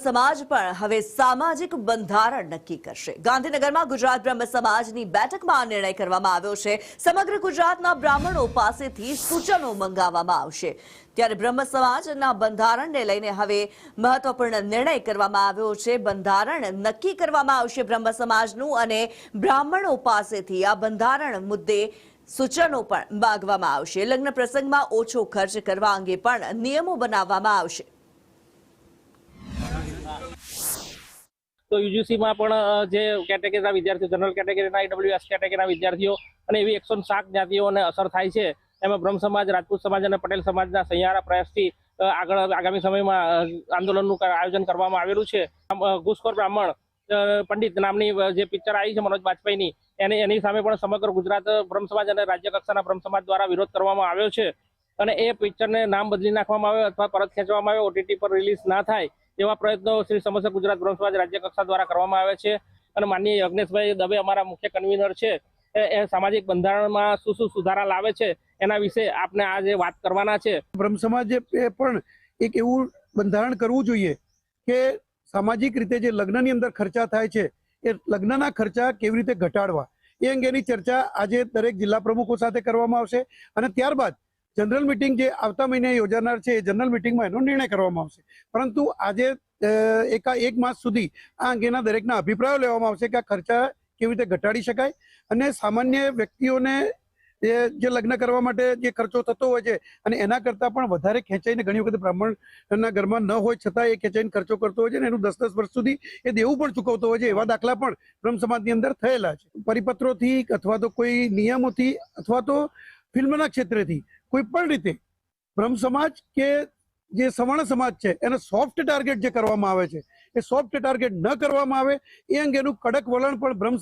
સમાજ પણ હવે સામાજિક બંધારણ નક્કી કરશે। ગાંધીનગરમાં ગુજરાત બ્રહ્મ સમાજની બેઠકમાં આ નિર્ણય કરવામાં આવ્યો છે। સમગ્ર ગુજરાતના બ્રાહ્મણો પાસેથી સૂચનો મંગાવવામાં આવશે। ત્યારે બ્રહ્મ સમાજના બંધારણને લઈને હવે મહત્વપૂર્ણ નિર્ણય કરવામાં આવ્યો છે। બંધારણ નક્કી કરવામાં આવશે બ્રહ્મ સમાજનું અને બ્રાહ્મણો પાસેથી આ બંધારણ મુદ્દે સૂચનો પણ માંગવામાં આવશે। લગ્ન પ્રસંગમાં ઓછો ખર્ચ કરવા અંગે પણ નિયમો બનાવવામાં આવશે। तो यूजीसी में जे कैटेगरीना विद्यार्थी जनरल कैटेगरीना ईडब्ल्यूएस कैटेगरीना विद्यार्थीओ अने एवी 107 ज्ञातिओने असर थाय छे। एमां ब्रह्म समाज, राजपूत समाज अने पटेल समाजना संयुक्त प्रयासथी आगामी समयमां आंदोलननुं आयोजन करवामां आवेलुं छे। घूसखोर ब्राह्मण पंडित नामनी जे पिक्चर आई छे मनोज बाजपेयीनी एनी सामे पण समग्र गुजरात ब्रह्म समाज अने राज्य कक्षाना ब्रह्म समाज द्वारा विरोध करवामां आव्यो छे अने ए पिक्चरने नाम बदली नाखवामां आवे अथवा परत खेंचवामां आवे, ओटीटी पर रिलीज ना थाय एवा प्रयत्नो श्री समस्त गुजरात ब्रह्म समाज राज्य कक्षा द्वारा करवामां आवे छे। अने माननीय यज्ञेशभाई दवे अमारा मुख्य कन्वीनर छे ए सामाजिक बंधारणमां शुं शुं सुधारा लावे छे एना विषे आपने आज वात करवाना छे। ब्रह्म समाजे पण एक एवुं बंधारण करवुं जोईए के सामाजिक रीते जे लग्ननी अंदर खर्चा थाय छे ए लग्नना खर्चा केवी रीते घटाडवा ए अंगेनी चर्चा आजे दरेक जिल्ला प्रमुखो साथे करवामां आवशे अने त्यारबाद जनरल मीटिंग जे आवता महीने योजानार छे जनरल मीटिंग में एनो निर्णय करवामां आवशे। परंतु आजे एक मास सुधी आ अंगेना दरेकना अभिप्रायो लेवामां आवशे के आ खर्चा केवी रीते घटाडी शकाय अने सामान्य व्यक्तिओने जे लग्न करवा माटे जे खर्चो थतो होय छे अने एना करता पण वधारे खेंचाईने घणी वखत ब्राह्मणना घरमां न होय छतां ए खेंचाईने खर्चो करतो होय छे अने एनुं 10-10 वर्ष सुधी ए देवुं पण चूकवतो होय छे। एवा दाखला पण ब्रह्म समाजनी अंदर थयेला छे। परिपत्रोथी अथवा तो कोई नियमोथी अथवा तो फिल्मना क्षेत्रेथी कोई पण रीते ब्रह्म समाज के जे सवर्ण समाज छे एने सॉफ्ट टार्गेट जे करवामां आवे छे ए सॉफ्ट टार्गेट न करवामां आवे ए अंगेनुं कड़क वलण पण ब्रह्म